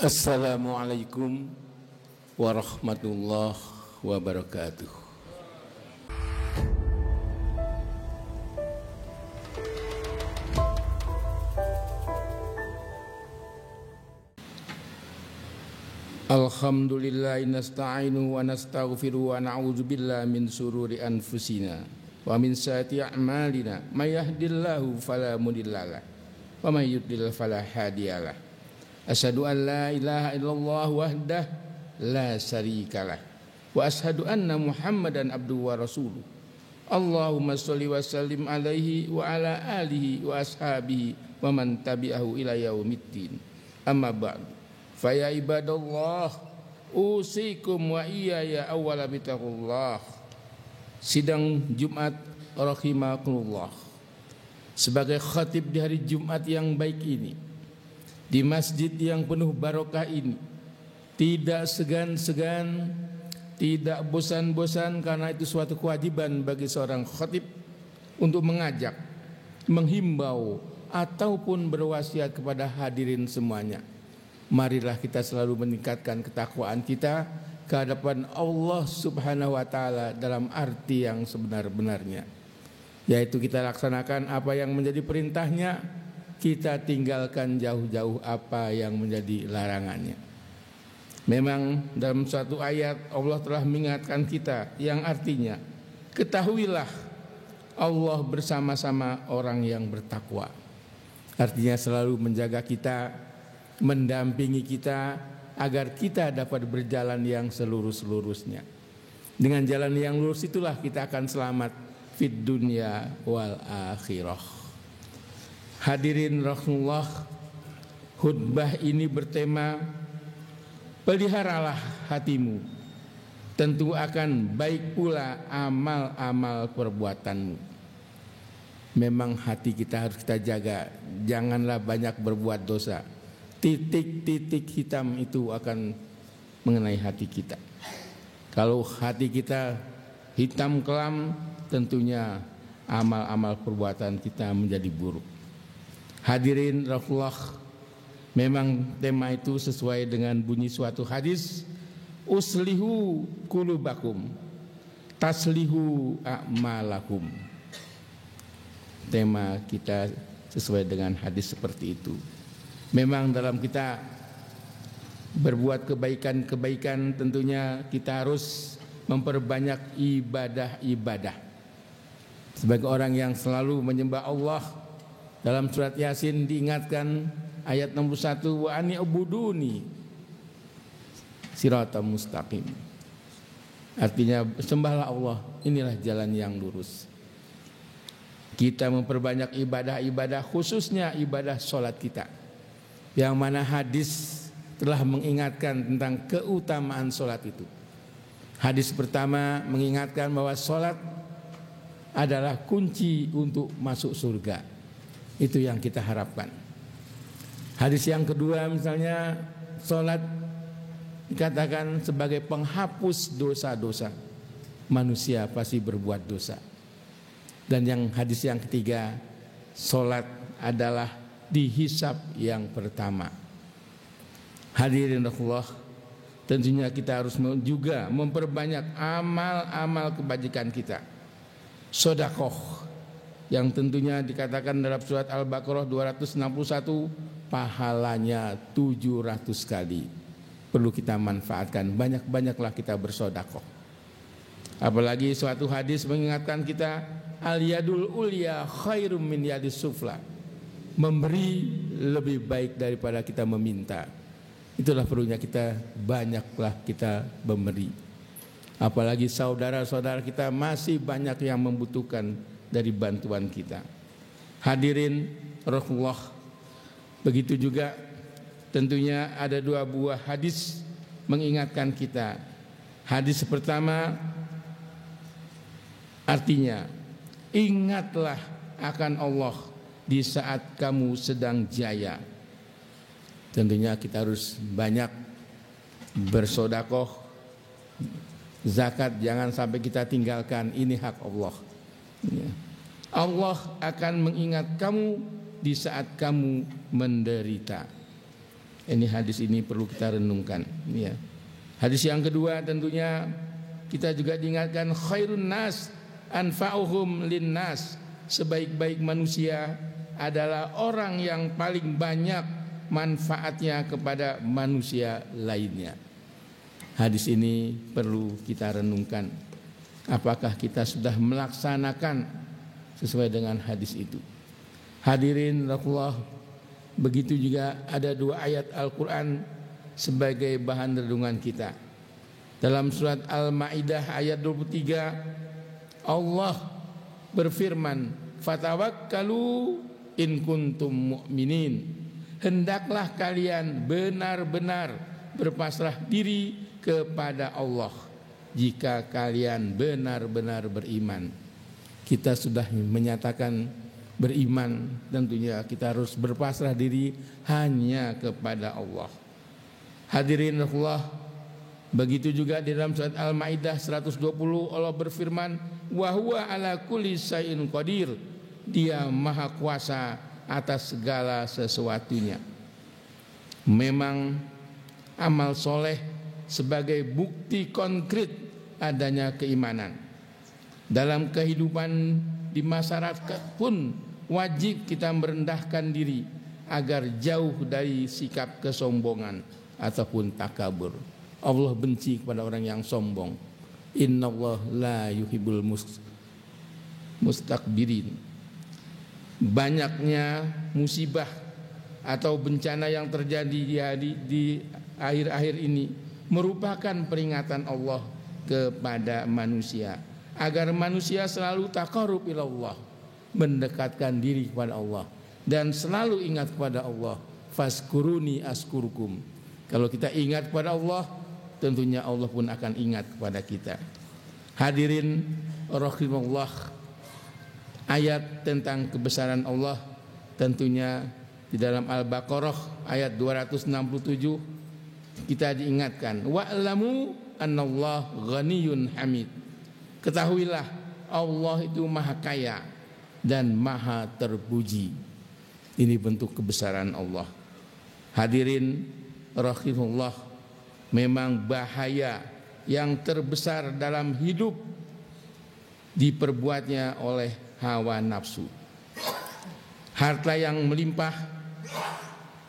Assalamualaikum warahmatullahi wabarakatuh. Alhamdulillah nasta'inu wa nastaghfiru wa na'udzu billahi min sururi anfusina wa min sayyiati a'malina may yahdihillahu fala mudhillalah wa may yudlil fala hadiyalah. Asyhadu an la ilaha illallah wahdah la syarikalah wa asyhadu anna Muhammadan abduhu wa rasuluh. Allahumma sholli wa sallim alaihi wa ala alihi wa ashabihi wa man tabi'ahu ila yaumiddin. Amma ba'du. Fa ya ibadallah usikum wa iyaya awwala bitaqullah. Sidang Jumat rahimakumullah. Sebagai khatib di hari Jumat yang baik ini, di masjid yang penuh barokah ini, tidak segan-segan, tidak bosan-bosan, karena itu suatu kewajiban bagi seorang khatib untuk mengajak, menghimbau ataupun berwasiat kepada hadirin semuanya. Marilah kita selalu meningkatkan ketakwaan kita ke hadapan Allah Subhanahu wa taala dalam arti yang sebenar-benarnya, yaitu kita laksanakan apa yang menjadi perintahnya, kita tinggalkan jauh-jauh apa yang menjadi larangannya. Memang dalam suatu ayat Allah telah mengingatkan kita yang artinya, ketahuilah Allah bersama-sama orang yang bertakwa. Artinya selalu menjaga kita, mendampingi kita agar kita dapat berjalan yang selurus-lurusnya. Dengan jalan yang lurus itulah kita akan selamat fid dunya wal akhirah. Hadirin Rasulullah, khutbah ini bertema peliharalah hatimu, tentu akan baik pula amal-amal perbuatanmu. Memang hati kita harus kita jaga, janganlah banyak berbuat dosa. Titik-titik hitam itu akan mengenai hati kita. Kalau hati kita hitam kelam, tentunya amal-amal perbuatan kita menjadi buruk. Hadirin Rasulullah, memang tema itu sesuai dengan bunyi suatu hadis, uslihu qulubakum taslihu a'malakum. Tema kita sesuai dengan hadis seperti itu. Memang dalam kita berbuat kebaikan-kebaikan, tentunya kita harus memperbanyak ibadah-ibadah. Sebagai orang yang selalu menyembah Allah, dalam surat Yasin diingatkan ayat 61, wa ani ubuduni siratal mustaqim. Artinya sembahlah Allah, inilah jalan yang lurus. Kita memperbanyak ibadah-ibadah, khususnya ibadah sholat kita, yang mana hadis telah mengingatkan tentang keutamaan sholat itu. Hadis pertama mengingatkan bahwa sholat adalah kunci untuk masuk surga. Itu yang kita harapkan. Hadis yang kedua misalnya, sholat dikatakan sebagai penghapus dosa-dosa. Manusia pasti berbuat dosa. Dan yang hadis yang ketiga, sholat adalah dihisab yang pertama. Hadirin Rasulullah, tentunya kita harus juga memperbanyak amal-amal kebajikan kita. Sedekah, yang tentunya dikatakan dalam surat Al-Baqarah 261, pahalanya 700 kali. Perlu kita manfaatkan, banyak-banyaklah kita bersedekah. Apalagi suatu hadis mengingatkan kita, al-yadul ulya khairum min yadis sufla. Memberi lebih baik daripada kita meminta. Itulah perlunya kita banyaklah kita memberi. Apalagi saudara-saudara kita masih banyak yang membutuhkan dari bantuan kita. Hadirin Rasulullah, begitu juga tentunya ada dua buah hadis mengingatkan kita. Hadis pertama artinya, ingatlah akan Allah di saat kamu sedang jaya. Tentunya kita harus banyak bersedekah, zakat jangan sampai kita tinggalkan, ini hak Allah. Allah akan mengingat kamu di saat kamu menderita. Ini hadis ini perlu kita renungkan. Ya. Hadis yang kedua tentunya kita juga diingatkan khairun nas anfa'uhum linnas. Sebaik-baik manusia adalah orang yang paling banyak manfaatnya kepada manusia lainnya. Hadis ini perlu kita renungkan. Apakah kita sudah melaksanakan sesuai dengan hadis itu? Hadirin rahimakumullah, begitu juga ada 2 ayat Al-Quran sebagai bahan renungan kita. Dalam surat Al-Ma'idah ayat 23, Allah berfirman, "Fatawakkalu in kuntum mu'minin." Hendaklah kalian benar-benar berpasrah diri kepada Allah jika kalian benar-benar beriman. Kita sudah menyatakan beriman, tentunya kita harus berpasrah diri hanya kepada Allah. Hadirin Allah, begitu juga di dalam surat Al-Maidah 120 Allah berfirman, "Wa huwa ala kulli syai'in qadir." Dia maha kuasa atas segala sesuatunya. Memang amal soleh sebagai bukti konkret adanya keimanan. Dalam kehidupan di masyarakat pun wajib kita merendahkan diri agar jauh dari sikap kesombongan ataupun takabur. Allah benci kepada orang yang sombong. Innallah la yuhibbul mustakbirin. Banyaknya musibah atau bencana yang terjadi di akhir-akhir ini merupakan peringatan Allah kepada manusia agar manusia selalu taqarrub ila Allah, mendekatkan diri kepada Allah dan selalu ingat kepada Allah. Fazkuruni askurukum. Kalau kita ingat kepada Allah, tentunya Allah pun akan ingat kepada kita. Hadirin rahimakumullah, ayat tentang kebesaran Allah tentunya di dalam Al-Baqarah ayat 267 kita diingatkan, wa'lamu annallah ghaniyun hamid. Ketahuilah Allah itu maha kaya dan maha terpuji. Ini bentuk kebesaran Allah. Hadirin rahimahullah, memang bahaya yang terbesar dalam hidup diperbuatnya oleh hawa nafsu. Harta yang melimpah,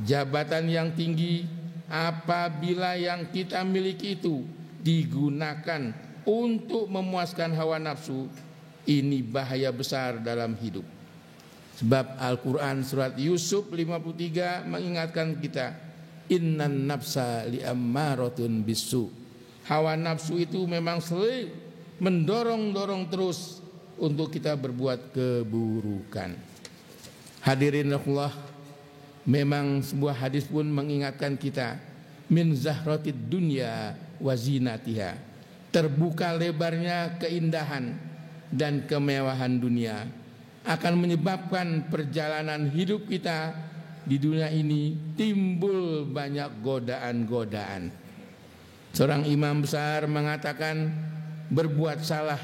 jabatan yang tinggi, apabila yang kita miliki itu digunakan untuk memuaskan hawa nafsu, ini bahaya besar dalam hidup. Sebab Al-Quran surat Yusuf 53 mengingatkan kita, innan nafsa li'ammaratun bisu. Hawa nafsu itu memang selalu mendorong-dorong terus untuk kita berbuat keburukan. Hadirin Allah, memang sebuah hadis pun mengingatkan kita, min zahratid dunya wa zinatiha. Terbuka lebarnya keindahan dan kemewahan dunia akan menyebabkan perjalanan hidup kita di dunia ini timbul banyak godaan-godaan. Seorang imam besar mengatakan, berbuat salah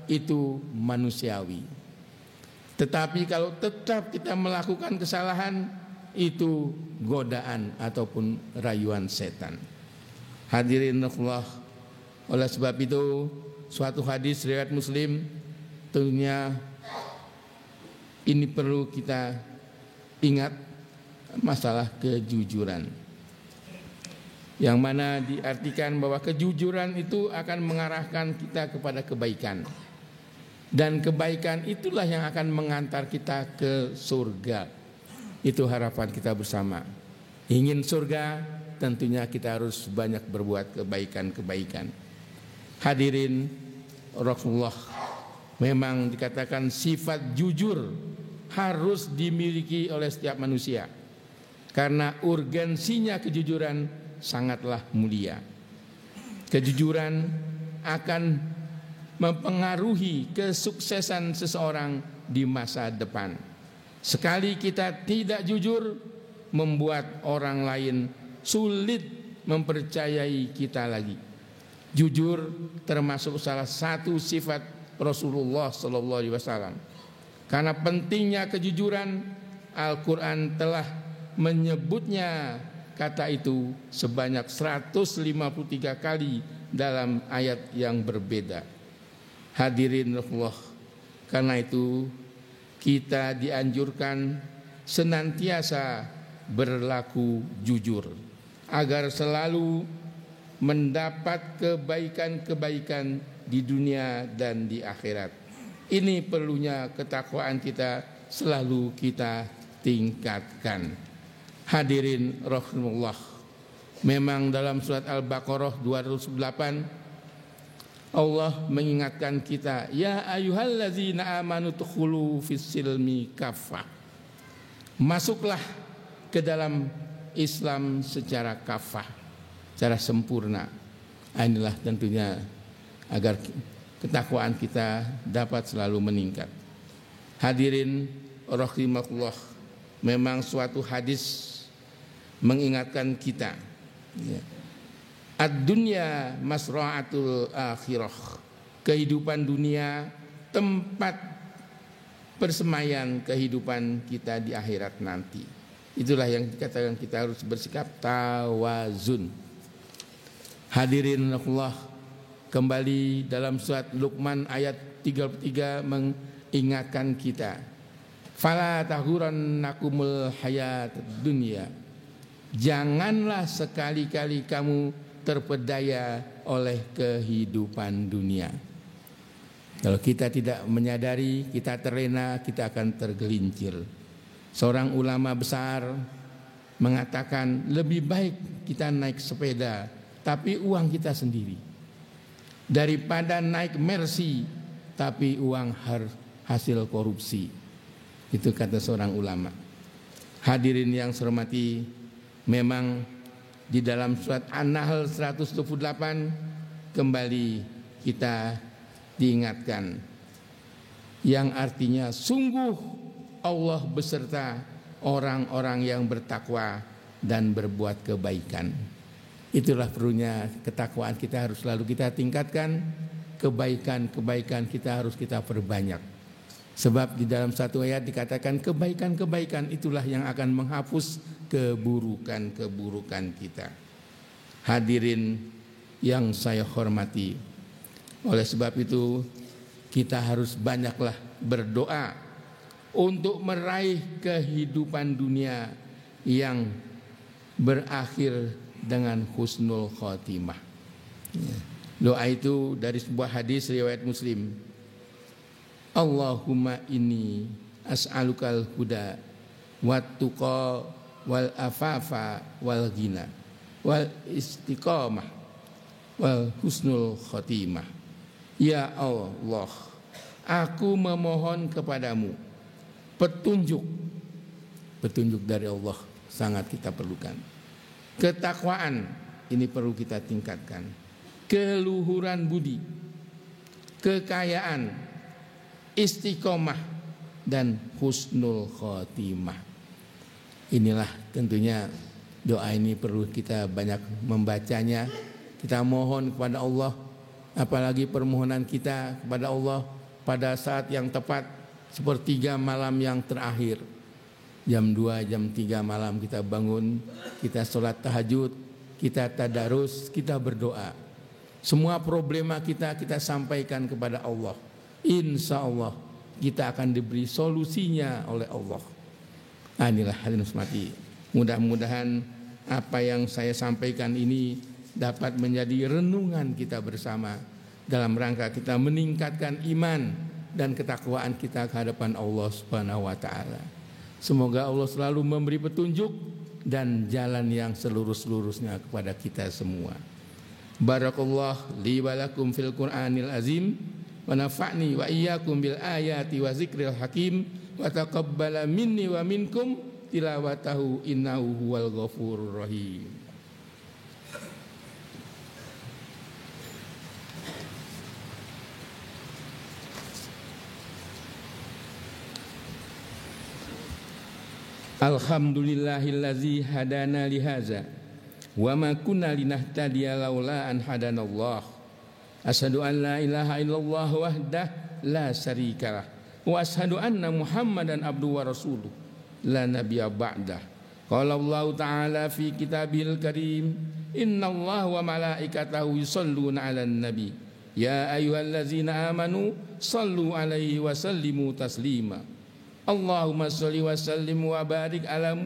itu manusiawi, tetapi kalau tetap kita melakukan kesalahan, itu godaan ataupun rayuan setan. Hadirin Allah, oleh sebab itu suatu hadis riwayat Muslim, tentunya ini perlu kita ingat, masalah kejujuran, yang mana diartikan bahwa kejujuran itu akan mengarahkan kita kepada kebaikan, dan kebaikan itulah yang akan mengantar kita ke surga. Itu harapan kita bersama. Ingin surga, tentunya kita harus banyak berbuat kebaikan-kebaikan. Hadirin Rasulullah, memang dikatakan sifat jujur harus dimiliki oleh setiap manusia, karena urgensinya kejujuran sangatlah mulia. Kejujuran akan mempengaruhi kesuksesan seseorang di masa depan. Sekali kita tidak jujur, membuat orang lain sulit mempercayai kita lagi. Jujur termasuk salah satu sifat Rasulullah SAW. Karena pentingnya kejujuran, Al-Quran telah menyebutnya kata itu sebanyak 153 kali dalam ayat yang berbeda. Hadirin Allah, karena itu kita dianjurkan senantiasa berlaku jujur agar selalu mendapat kebaikan-kebaikan di dunia dan di akhirat. Ini perlunya ketakwaan kita selalu kita tingkatkan. Hadirin rahimahullah, memang dalam surat Al-Baqarah 208 Allah mengingatkan kita, ya ayyuhallazina amanu tukhulu fis-silmi kaffah. Masuklah ke dalam Islam secara kafah, secara sempurna. Inilah tentunya agar ketakwaan kita dapat selalu meningkat. Hadirin rahimakumullah, memang suatu hadis mengingatkan kita, ad-dunya masra'atul akhirah, kehidupan dunia tempat persemaian kehidupan kita di akhirat nanti. Itulah yang dikatakan kita harus bersikap tawazun. Hadirin Allah, kembali dalam surat Luqman ayat 33 mengingatkan kita, fala tahurannakumul hayat dunya, janganlah sekali-kali kamu terpedaya oleh kehidupan dunia. Kalau kita tidak menyadari, kita terlena, kita akan tergelincir. Seorang ulama besar mengatakan lebih baik kita naik sepeda tapi uang kita sendiri daripada naik Mercy tapi uang hasil korupsi. Itu kata seorang ulama. Hadirin yang saya hormati, memang di dalam surat An-Nahl 128 kembali kita diingatkan yang artinya sungguh Allah beserta orang-orang yang bertakwa dan berbuat kebaikan. Itulah perlunya ketakwaan kita harus selalu kita tingkatkan, kebaikan-kebaikan kita harus kita perbanyak. Sebab di dalam satu ayat dikatakan kebaikan-kebaikan itulah yang akan menghapus keburukan-keburukan kita. Hadirin yang saya hormati, oleh sebab itu kita harus banyaklah berdoa untuk meraih kehidupan dunia yang berakhir dengan husnul khotimah. Doa itu dari sebuah hadis riwayat Muslim. Allahumma inni as'alukal huda wat tuqa wal afafa wal ghina wal istiqamah wal husnul khotimah. Ya Allah, aku memohon kepadamu petunjuk dari Allah sangat kita perlukan. Ketakwaan ini perlu kita tingkatkan. Keluhuran budi, kekayaan, istiqomah dan husnul khotimah. Inilah tentunya doa ini perlu kita banyak membacanya. Kita mohon kepada Allah, apalagi permohonan kita kepada Allah pada saat yang tepat sepertiga malam yang terakhir, jam 2, jam 3 malam kita bangun, kita sholat tahajud, kita tadarus, kita berdoa. Semua problema kita sampaikan kepada Allah. Insya Allah kita akan diberi solusinya oleh Allah. Inilah hadirin sekalian, mudah-mudahan apa yang saya sampaikan ini dapat menjadi renungan kita bersama dalam rangka kita meningkatkan iman dan ketakwaan kita ke hadapan Allah Subhanahu wa taala. Semoga Allah selalu memberi petunjuk dan jalan yang selurus-lurusnya kepada kita semua. Barakallah li wa lakum fil Qur'anil azim wa nafa'ni wa iyyakum bil ayati wa zikril hakim wa taqabbala minni wa minkum tilawatahu innahu huwal ghafurur rahim. Alhamdulillahillazi hadana lihaza wa ma kunna linahtadiya laula an hadanallah. Asyhadu an la ilaha illallah wahdah la syarikalah wa asyhadu anna Muhammadan abduhu wa rasuluh la nabiyya ba'dah. Qala Allah Ta'ala fi kitabil karim, innallaha wa malaikatahu yusholluna 'alan nabi ya ayyuhallazina amanu shallu 'alaihi wa sallimu taslima. Allahumma shalli wa sallim wa barik ala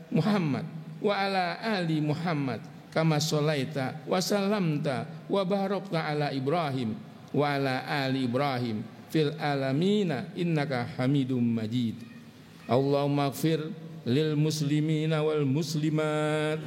Muhammad wa ala ali Muhammad kama shallaita wa sallamta wa barakta ala Ibrahim wa ala ali Ibrahim fil alamina innaka Hamidum Majid. Allahumma ighfir lil muslimina wal muslimat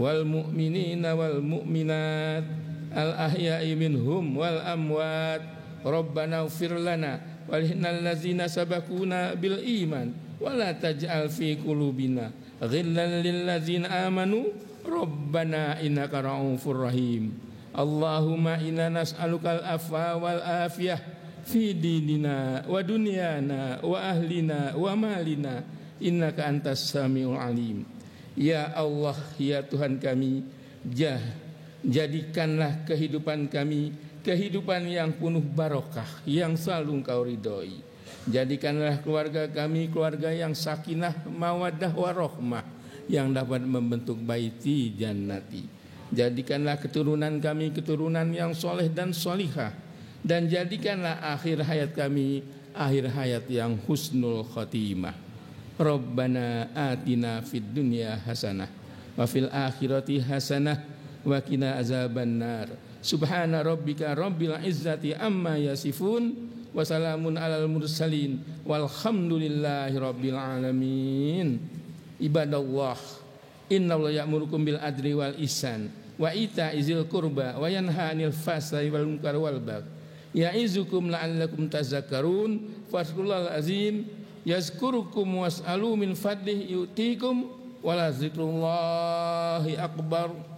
wal mu'minina wal mu'minat al ahya'i minhum wal amwat. Rabbana ighfir lana wa linnal ladzina sabaquna bil iman wa la taj'al fi qulubina ghillan lil ladzina amanu Rabbana innaka ra'ufur rahim. Allahumma inna nas'aluka al afwa wal afiyah fi dinina wa dunyana wa ahlina wa malina innaka antas samiul alim. Ya Allah, ya Tuhan kami, jadikanlah kehidupan kami kehidupan yang penuh barokah, yang selalu Engkau ridhoi. Jadikanlah keluarga kami keluarga yang sakinah mawaddah warahmah, yang dapat membentuk baiti jannati. Jadikanlah keturunan kami keturunan yang soleh dan solihah, dan jadikanlah akhir hayat kami akhir hayat yang husnul khotimah. Rabbana atina fid dunya hasanah wa fil akhirati hasanah wa qina azabannar. Subhana rabbika rabbil izzati amma yasifun wa salamun alal mursalin walhamdulillahi rabbil alamin. Ibadallah, innallaha ya'murukum bil adli wal ihsan wa ita'izil qurba wa yanha 'anil fahsya'i wal munkari wal baghi ya'izukum la'allakum tazakkarun. Fadhkurullahal azim yazkurukum was'alu min fadlihi yu'tikum wa la dzikrullahi akbar.